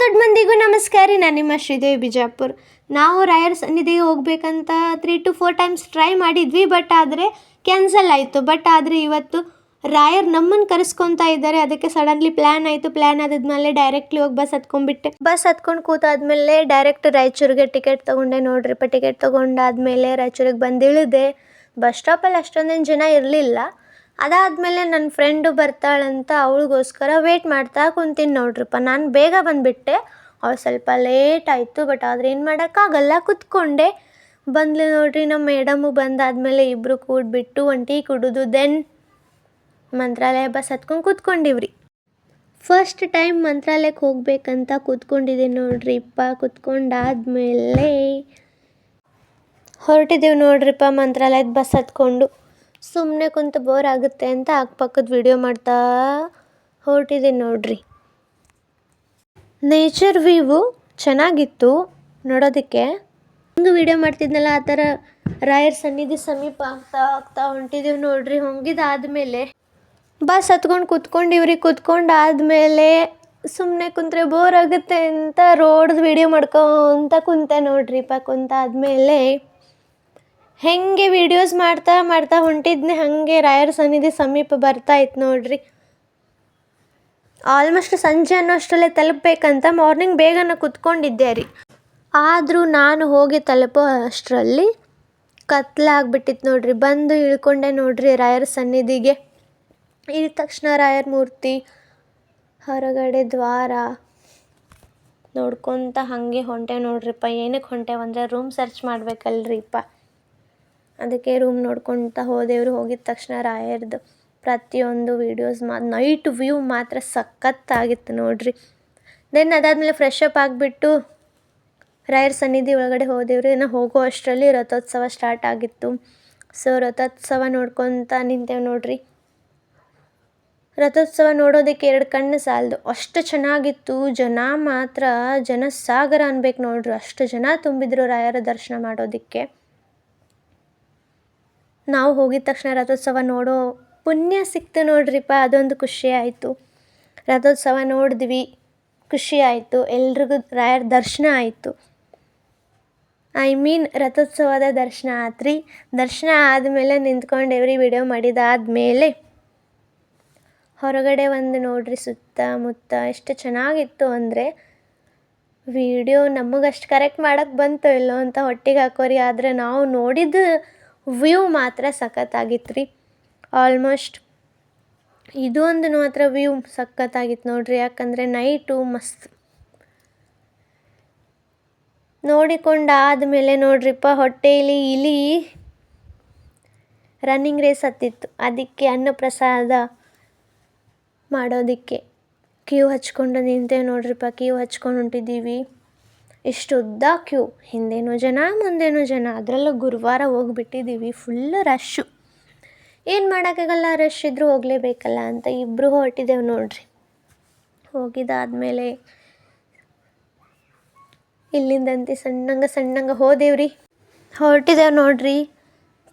ದೊಡ್ಡ ಮಂದಿಗೂ ನಮಸ್ಕಾರ ರೀ. ನಾನು ನಿಮ್ಮ ಶ್ರೀದೇವಿ ಬಿಜಾಪುರ. ನಾವು ರಾಯರ ಸನ್ನಿಧಿಗೆ ಹೋಗ್ಬೇಕಂತ 3 to 4 ಟೈಮ್ಸ್ ಟ್ರೈ ಮಾಡಿದ್ವಿ, ಬಟ್ ಆದರೆ ಕ್ಯಾನ್ಸಲ್ ಆಯಿತು. ಬಟ್ ಆದರೆ ಇವತ್ತು ರಾಯರ್ ನಮ್ಮನ್ನು ಕರೆಸ್ಕೊತಾ ಇದ್ದಾರೆ. ಅದಕ್ಕೆ ಸಡನ್ಲಿ ಪ್ಲ್ಯಾನ್ ಆಯಿತು. ಪ್ಲ್ಯಾನ್ ಆದಮೇಲೆ ಡೈರೆಕ್ಟ್ಲಿ ಹೋಗಿ ಬಸ್ ಹತ್ಕೊಂಡ್ಬಿಟ್ಟೆ. ಬಸ್ ಹತ್ಕೊಂಡು ಕೂತಾದ್ಮೇಲೆ ಡೈರೆಕ್ಟ್ ರಾಯಚೂರಿಗೆ ಟಿಕೆಟ್ ತೊಗೊಂಡೆ ನೋಡ್ರಿಪ್ಪ. ಟಿಕೆಟ್ ತೊಗೊಂಡಾದ್ಮೇಲೆ ರಾಯಚೂರಿಗೆ ಬಂದು ಇಳಿದೆ. ಬಸ್ ಸ್ಟಾಪಲ್ಲಿ ಅಷ್ಟೊಂದೇನು ಜನ ಇರಲಿಲ್ಲ. ಅದಾದಮೇಲೆ ನನ್ನ ಫ್ರೆಂಡು ಬರ್ತಾಳಂತ ಅವಳಿಗೋಸ್ಕರ ವೇಟ್ ಮಾಡ್ತಾ ಕುಂತೀನಿ ನೋಡ್ರಿಪ್ಪ. ನಾನು ಬೇಗ ಬಂದುಬಿಟ್ಟೆ, ಅವಳು ಸ್ವಲ್ಪ ಲೇಟ್ ಆಯಿತು. ಬಟ್ ಆದರೆ ಏನು ಮಾಡೋಕ್ಕಾಗಲ್ಲ, ಕೂತ್ಕೊಂಡೆ. ಬಂದ್ಲು ನೋಡ್ರಿ ನಮ್ಮ ಮೇಡಮು. ಬಂದಾದಮೇಲೆ ಇಬ್ಬರು ಕೂಡ್ಬಿಟ್ಟು ಒಂದು ಟೀ ಕುಡಿದು ದೆನ್ ಮಂತ್ರಾಲಯ ಬಸ್ ಹತ್ಕೊಂಡು ಕೂತ್ಕೊಂಡಿವ್ರಿ. ಫಸ್ಟ್ ಟೈಮ್ ಮಂತ್ರಾಲಯಕ್ಕೆ ಹೋಗ್ಬೇಕಂತ ಕೂತ್ಕೊಂಡಿದ್ದೀನಿ ನೋಡ್ರಿಪ್ಪ. ಕೂತ್ಕೊಂಡಾದ್ಮೇಲೆ ಹೊರಟಿದ್ದೀವಿ ನೋಡ್ರಿಪ್ಪ ಮಂತ್ರಾಲಯದ ಬಸ್ ಹತ್ಕೊಂಡು. ಸುಮ್ಮನೆ ಕುಂತು ಬೋರ್ ಆಗುತ್ತೆ ಅಂತ ಅಕ್ಕಪಕ್ಕದ ವಿಡಿಯೋ ಮಾಡ್ತಾ ಹೊರಟಿದ್ದೀನಿ ನೋಡ್ರಿ. ನೇಚರ್ ವ್ಯೂ ಚೆನ್ನಾಗಿತ್ತು ನೋಡೋದಕ್ಕೆ. ಒಂದು ವಿಡಿಯೋ ಮಾಡ್ತಿದ್ನಲ್ಲ, ಆ ಥರ ರಾಯರ ಸನ್ನಿಧಿ ಸಮೀಪ ಆಗ್ತಾ ಹೊಂಟಿದ್ದೀವಿ ನೋಡ್ರಿ. ಹೋಗಿದ್ದಾದಮೇಲೆ ಬಸ್ ಹತ್ಕೊಂಡು ಕೂತ್ಕೊಂಡಿವ್ರಿ. ಕೂತ್ಕೊಂಡಾದ್ಮೇಲೆ ಸುಮ್ಮನೆ ಕುಂತ್ರೆ ಬೋರ್ ಆಗುತ್ತೆ ಅಂತ ರೋಡ್ದು ವಿಡಿಯೋ ಮಾಡ್ಕೊತ ಕುಂತೆ ನೋಡ್ರಿಪ್ಪ. ಕುಂತಾದ್ಮೇಲೆ ಹೆಂಗೆ ವೀಡಿಯೋಸ್ ಮಾಡ್ತಾ ಹೊಂಟಿದ್ನೆ, ಹಾಗೆ ರಾಯರ ಸನ್ನಿಧಿ ಸಮೀಪ ಬರ್ತಾಯಿತ್ತು ನೋಡ್ರಿ. ಆಲ್ಮೋಸ್ಟ್ ಸಂಜೆ ಅನ್ನೋಷ್ಟರಲ್ಲೇ ತಲುಪಬೇಕಂತ ಮಾರ್ನಿಂಗ್ ಬೇಗನೆ ಕೂತ್ಕೊಂಡಿದ್ದೆ ರೀ. ಆದರೂ ನಾನು ಹೋಗಿ ತಲುಪೋ ಅಷ್ಟರಲ್ಲಿ ಕತ್ಲಾಗ್ಬಿಟ್ಟಿತ್ತು ನೋಡ್ರಿ. ಬಂದು ಇಳ್ಕೊಂಡೆ ನೋಡ್ರಿ ರಾಯರ ಸನ್ನಿಧಿಗೆ. ಇಳಿದ ತಕ್ಷಣ ರಾಯರ ಮೂರ್ತಿ, ಹೊರಗಡೆ ದ್ವಾರ ನೋಡ್ಕೊತ ಹಾಗೆ ಹೊಂಟೆ ನೋಡ್ರಿಪ್ಪ. ಏನಕ್ಕೆ ಹೊಂಟೇವಂದರೆ ರೂಮ್ ಸರ್ಚ್ ಮಾಡ್ಬೇಕಲ್ರಿಪ್ಪ, ಅದಕ್ಕೆ ರೂಮ್ ನೋಡ್ಕೊತ ಹೋದೇವ್ರು. ಹೋಗಿದ ತಕ್ಷಣ ರಾಯರ್ದು ಪ್ರತಿಯೊಂದು ವೀಡಿಯೋಸ್ ನೈಟ್ ವ್ಯೂ ಮಾತ್ರ ಸಖತ್ತಾಗಿತ್ತು ನೋಡ್ರಿ. ದೆನ್ ಅದಾದಮೇಲೆ ಫ್ರೆಶ್ ಅಪ್ ಆಗಿಬಿಟ್ಟು ರಾಯರ ಸನ್ನಿಧಿ ಒಳಗಡೆ ಹೋದೇವ್ರಿ. ನಾವು ಹೋಗೋ ಅಷ್ಟರಲ್ಲಿ ರಥೋತ್ಸವ ಸ್ಟಾರ್ಟ್ ಆಗಿತ್ತು. ಸೊ ರಥೋತ್ಸವ ನೋಡ್ಕೊತ ನಿಂತೇವೆ ನೋಡ್ರಿ. ರಥೋತ್ಸವ ನೋಡೋದಕ್ಕೆ 2 ಕಣ್ಣು ಸಾಲದು, ಅಷ್ಟು ಚೆನ್ನಾಗಿತ್ತು. ಜನ ಮಾತ್ರ ಜನಸಾಗರ ಅನ್ಬೇಕು ನೋಡ್ರಿ. ಅಷ್ಟು ಜನ ತುಂಬಿದ್ರು ರಾಯರ ದರ್ಶನ ಮಾಡೋದಕ್ಕೆ. ನಾವು ಹೋಗಿದ ತಕ್ಷಣ ರಥೋತ್ಸವ ನೋಡೋ ಪುಣ್ಯ ಸಿಕ್ತು ನೋಡ್ರಿಪ್ಪ. ಅದೊಂದು ಖುಷಿ ಆಯಿತು. ರಥೋತ್ಸವ ನೋಡಿದ್ವಿ, ಖುಷಿ ಆಯಿತು. ಎಲ್ರಿಗೂ ರಾಯರ ದರ್ಶನ ಆಯಿತು. ರಥೋತ್ಸವದ ದರ್ಶನ ಆತ್ರಿ. ದರ್ಶನ ಆದಮೇಲೆ ನಿಂತ್ಕೊಂಡೇವ್ರಿ. ವಿಡಿಯೋ ಮಾಡಿದಾದ್ಮೇಲೆ ಹೊರಗಡೆ ಒಂದು ನೋಡ್ರಿ ಸುತ್ತಮುತ್ತ ಎಷ್ಟು ಚೆನ್ನಾಗಿತ್ತು ಅಂದರೆ, ವಿಡಿಯೋ ನಮಗಷ್ಟು ಕರೆಕ್ಟ್ ಮಾಡೋಕ್ಕೆ ಬಂತು ಇಲ್ಲೋ ಅಂತ ಹೊಟ್ಟೆಗೆ ಹಾಕೋರಿ. ಆದರೆ ನಾವು ನೋಡಿದ ವ್ಯೂ ಮಾತ್ರ ಸಖತ್ತಾಗಿತ್ತು ರೀ. ಆಲ್ಮೋಸ್ಟ್ ಇದು ಒಂದು ಮಾತ್ರ ವ್ಯೂ ಸಖತ್ತಾಗಿತ್ತು ನೋಡ್ರಿ. ಯಾಕಂದರೆ ನೈಟು ಮಸ್ತ್ ನೋಡಿಕೊಂಡಾದಮೇಲೆ ನೋಡ್ರಿಪ್ಪ, ಹೊಟ್ಟೆಯಲ್ಲಿ ಇಲಿ ರನ್ನಿಂಗ್ ರೇಸ್ ಹತ್ತಿತ್ತು. ಅದಕ್ಕೆ ಅನ್ನಪ್ರಸಾದ ಮಾಡೋದಕ್ಕೆ ಕ್ಯೂ ಹಚ್ಕೊಂಡು ನಿಂತೇವೆ ನೋಡ್ರಿಪ್ಪ. ಕ್ಯೂ ಹಚ್ಕೊಂಡು ಹೊಂಟಿದ್ದೀವಿ. ಇಷ್ಟು ಉದ್ದ ಕ್ಯೂ, ಹಿಂದೇನೂ ಜನ ಮುಂದೇನೂ ಜನ. ಅದರಲ್ಲೂ ಗುರುವಾರ ಹೋಗಿಬಿಟ್ಟಿದ್ದೀವಿ, ಫುಲ್ಲು ರಶ್ಶು. ಏನು ಮಾಡೋಕ್ಕಾಗಲ್ಲ, ರಶ್ ಇದ್ದರೂ ಹೋಗಲೇಬೇಕಲ್ಲ ಅಂತ ಇಬ್ಬರು ಹೊರಟಿದ್ದೇವೆ ನೋಡ್ರಿ. ಹೋಗಿದ್ದಾದಮೇಲೆ ಇಲ್ಲಿಂದಂತೆ ಸಣ್ಣಂಗೆ ಹೋದೇವ್ರಿ. ಹೊರಟಿದ್ದೇವೆ ನೋಡ್ರಿ.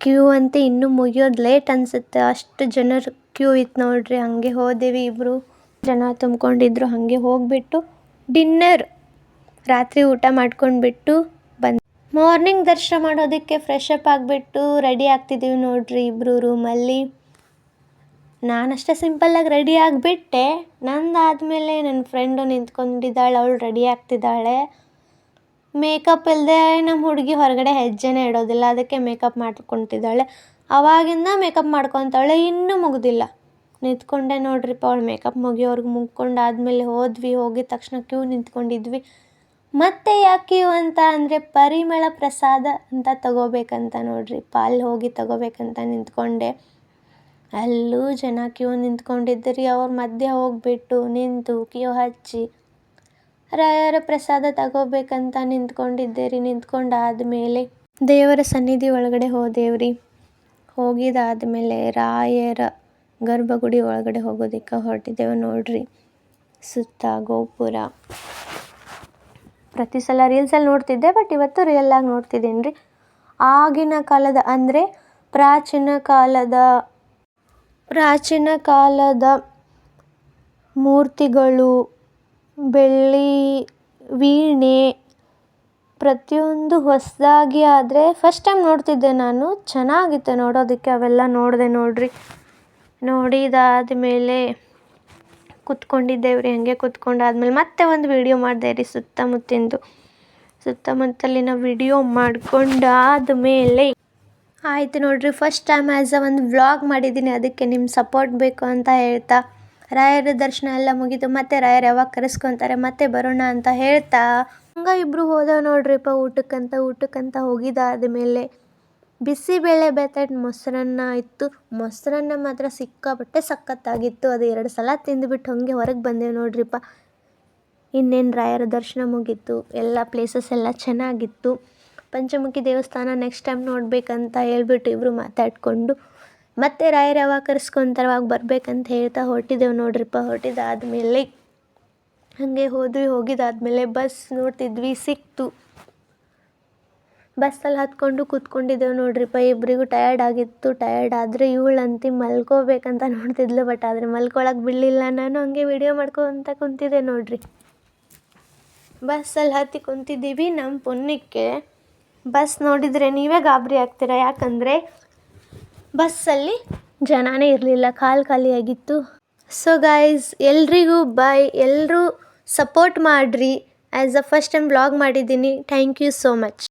ಕ್ಯೂ ಅಂತ ಇನ್ನೂ ಮುಗಿಯೋದು ಲೇಟ್ ಅನಿಸುತ್ತೆ, ಅಷ್ಟು ಜನರು ಕ್ಯೂ ಇತ್ತು ನೋಡ್ರಿ. ಹಾಗೆ ಹೋದೇವಿ. ಇಬ್ಬರು ಜನ ತುಂಬ್ಕೊಂಡಿದ್ರು. ಹಾಗೆ ಹೋಗಿಬಿಟ್ಟು ಡಿನ್ನರ್ ರಾತ್ರಿ ಊಟ ಮಾಡ್ಕೊಂಡ್ಬಿಟ್ಟು ಬಂದು ಮಾರ್ನಿಂಗ್ ದರ್ಶನ ಮಾಡೋದಕ್ಕೆ ಫ್ರೆಶ್ ಅಪ್ ಆಗಿಬಿಟ್ಟು ರೆಡಿ ಆಗ್ತಿದ್ದೀವಿ ನೋಡ್ರಿ ಇಬ್ಬರು ರೂಮಲ್ಲಿ. ನಾನಷ್ಟೇ ಸಿಂಪಲ್ಲಾಗಿ ರೆಡಿ ಆಗಿಬಿಟ್ಟೆ. ನಂದಾದಮೇಲೆ ನನ್ನ ಫ್ರೆಂಡು ನಿಂತ್ಕೊಂಡಿದ್ದಾಳೆ, ಅವಳು ರೆಡಿ ಆಗ್ತಿದ್ದಾಳೆ. ಮೇಕಪ್ ಇಲ್ಲದೆ ನಮ್ಮ ಹುಡುಗಿ ಹೊರಗಡೆ ಹೆಜ್ಜೆನೇ ಇಡೋದಿಲ್ಲ, ಅದಕ್ಕೆ ಮೇಕಪ್ ಮಾಡ್ಕೊತಿದ್ದಾಳೆ. ಆವಾಗಿಂದ ಮೇಕಪ್ ಮಾಡ್ಕೊತಾಳೆ, ಇನ್ನೂ ಮುಗ್ದಿಲ್ಲ. ನಿಂತ್ಕೊಂಡೆ ನೋಡ್ರಿಪ್ಪ. ಅವಳು ಮೇಕಪ್ ಮುಗಿಯೋರ್ಗೆ ಮುಗ್ಕೊಂಡಾದ್ಮೇಲೆ ಹೋದ್ವಿ. ಹೋಗಿದ ತಕ್ಷಣ ಕ್ಯೂ ನಿಂತ್ಕೊಂಡಿದ್ವಿ. ಮತ್ತೆ ಯಾಕೆ ಕ್ಯೂ ಅಂತ ಅಂದರೆ ಪರಿಮಳ ಪ್ರಸಾದ ಅಂತ ತಗೋಬೇಕಂತ ನೋಡ್ರಿಪ್ಪ. ಅಲ್ಲಿ ಹೋಗಿ ತಗೋಬೇಕಂತ ನಿಂತ್ಕೊಂಡೆ. ಅಲ್ಲೂ ಜನ ಕ್ಯೂ ನಿಂತ್ಕೊಂಡಿದ್ರಿ. ಅವ್ರ ಮಧ್ಯೆ ಹೋಗಿಬಿಟ್ಟು ನಿಂತು ಕ್ಯೂ ಹಚ್ಚಿ ರಾಯರ ಪ್ರಸಾದ ತಗೋಬೇಕಂತ ನಿಂತ್ಕೊಂಡಿದ್ದೆ ರೀ. ನಿಂತ್ಕೊಂಡಾದ್ಮೇಲೆ ದೇವರ ಸನ್ನಿಧಿ ಒಳಗಡೆ ಹೋದೇವ್ರಿ. ಹೋಗಿದ್ದಾದಮೇಲೆ ರಾಯರ ಗರ್ಭಗುಡಿ ಒಳಗಡೆ ಹೋಗೋದಕ್ಕೆ ಹೊರಟಿದ್ದೇವೆ ನೋಡ್ರಿ. ಸುತ್ತ ಗೋಪುರ. ಪ್ರತಿ ಸಲ ರೀಲ್ಸಲ್ಲಿ ನೋಡ್ತಿದ್ದೆ, ಬಟ್ ಇವತ್ತು ರಿಯಲ್ಲಾಗಿ ನೋಡ್ತಿದ್ದೀನಿ ರೀ. ಆಗಿನ ಕಾಲದ ಅಂದರೆ ಪ್ರಾಚೀನ ಕಾಲದ ಮೂರ್ತಿಗಳು, ಬೆಳ್ಳಿ ವೀಣೆ ಪ್ರತಿಯೊಂದು ಹೊಸದಾಗಿ ಆದರೆ ಫಸ್ಟ್ ಟೈಮ್ ನೋಡ್ತಿದ್ದೆ ನಾನು. ಚೆನ್ನಾಗಿತ್ತು ನೋಡೋದಕ್ಕೆ. ಅವೆಲ್ಲ ನೋಡಿದೆ ನೋಡ್ರಿ. ನೋಡಿದಾದ ಮೇಲೆ ಕೂತ್ಕೊಂಡಿದ್ದೇವ್ರಿ. ಹಾಗೆ ಕೂತ್ಕೊಂಡಾದ್ಮೇಲೆ ಮತ್ತೆ ಒಂದು ವಿಡಿಯೋ ಮಾಡಿದೆ ರೀ ಸುತ್ತಮುತ್ತಲಿನ ವಿಡಿಯೋ ಮಾಡ್ಕೊಂಡಾದ ಮೇಲೆ ಆಯಿತು ನೋಡ್ರಿ. ಫಸ್ಟ್ ಟೈಮ್ ಆ್ಯಸ್ ಒಂದು ವ್ಲಾಗ್ ಮಾಡಿದ್ದೀನಿ. ಅದಕ್ಕೆ ನಿಮ್ಮ ಸಪೋರ್ಟ್ ಬೇಕು ಅಂತ ಹೇಳ್ತಾ ರಾಯರ ದರ್ಶನ ಎಲ್ಲ ಮುಗೀತು. ಮತ್ತೆ ರಾಯರು ಯಾವಾಗ ಕರೆಸ್ಕೊತಾರೆ ಮತ್ತೆ ಬರೋಣ ಅಂತ ಹೇಳ್ತಾ ಹಂಗೆ ಇಬ್ಬರು ಹೋದೆವು ನೋಡ್ರಿಪ್ಪ ಊಟಕ್ಕಂತ ಹೋಗಿದ್ದಾದ ಮೇಲೆ ಬಿಸಿಬೇಳೆ ಬೇತಾಟ್ ಮೊಸರನ್ನ ಇತ್ತು. ಮೊಸರನ್ನ ಮಾತ್ರ ಸಿಕ್ಕಾಪಟ್ಟೆ ಸಖತ್ತಾಗಿತ್ತು. ಅದು 2 ಸಲ ತಿಂದುಬಿಟ್ಟು ಹಾಗೆ ಹೊರಗೆ ಬಂದೆವು ನೋಡ್ರಿಪ್ಪ. ಇನ್ನೇನು ರಾಯರ ದರ್ಶನ ಮುಗೀತು. ಎಲ್ಲ ಪ್ಲೇಸಸ್ ಎಲ್ಲ ಚೆನ್ನಾಗಿತ್ತು. ಪಂಚಮುಖಿ ದೇವಸ್ಥಾನ ನೆಕ್ಸ್ಟ್ ಟೈಮ್ ನೋಡಬೇಕಂತ ಹೇಳ್ಬಿಟ್ಟು ಇಬ್ಬರು ಮಾತಾಡಿಕೊಂಡು ಮತ್ತೆ ರಾಯರು ಯಾವಾಗ ಕರೆಸ್ಕೊಂತಾರೆ ಅವಾಗ ಬರಬೇಕಂತ ಹೇಳ್ತಾ ಹೊರಟಿದ್ದೆವು ನೋಡ್ರಿಪ್ಪ. ಹೊರಟಿದ್ದಾದ್ಮೇಲೆ ಹಾಗೆ ಹೋಗಿದ್ದಾದ್ಮೇಲೆ ಬಸ್ ನೋಡ್ತಿದ್ವಿ, ಸಿಕ್ತು. ಬಸ್ಸಲ್ಲಿ ಹತ್ಕೊಂಡು ಕೂತ್ಕೊಂಡಿದ್ದೆವು ನೋಡ್ರಿಪ್ಪ. ಇಬ್ಬರಿಗೂ ಟಯರ್ಡ್ ಆಗಿತ್ತು. ಟಯರ್ಡ್ ಆದರೆ ಇವಳಂತಿ ಮಲ್ಕೋಬೇಕಂತ ನೋಡ್ತಿದ್ಲು. ಬಟ್ ಆದರೆ ಮಲ್ಕೊಳಕ್ಕೆ ಬಿಡಲಿಲ್ಲ. ನಾನು ಹಾಗೆ ವಿಡಿಯೋ ಮಾಡ್ಕೊತ ಕುಂತಿದ್ದೆ ನೋಡ್ರಿ. ಬಸ್ಸಲ್ಲಿ ಹತ್ತಿ ಕುಂತಿದ್ದೀವಿ. ನಮ್ಮ ಪುಣ್ಯಕ್ಕೆ ಬಸ್ ನೋಡಿದರೆ ನೀವೇ ಗಾಬರಿ ಆಗ್ತೀರಾ. ಯಾಕಂದರೆ ಬಸ್ಸಲ್ಲಿ ಜನನೇ ಇರಲಿಲ್ಲ, ಖಾಲಿಯಾಗಿತ್ತು. ಸೊ ಗಾಯ್ಸ್, ಎಲ್ರಿಗೂ ಬಾಯ್. ಎಲ್ಲರೂ ಸಪೋರ್ಟ್ ಮಾಡಿರಿ. ಆ್ಯಸ್ ಫಸ್ಟ್ ಟೈಮ್ ವ್ಲಾಗ್ ಮಾಡಿದ್ದೀನಿ. Thank you so much.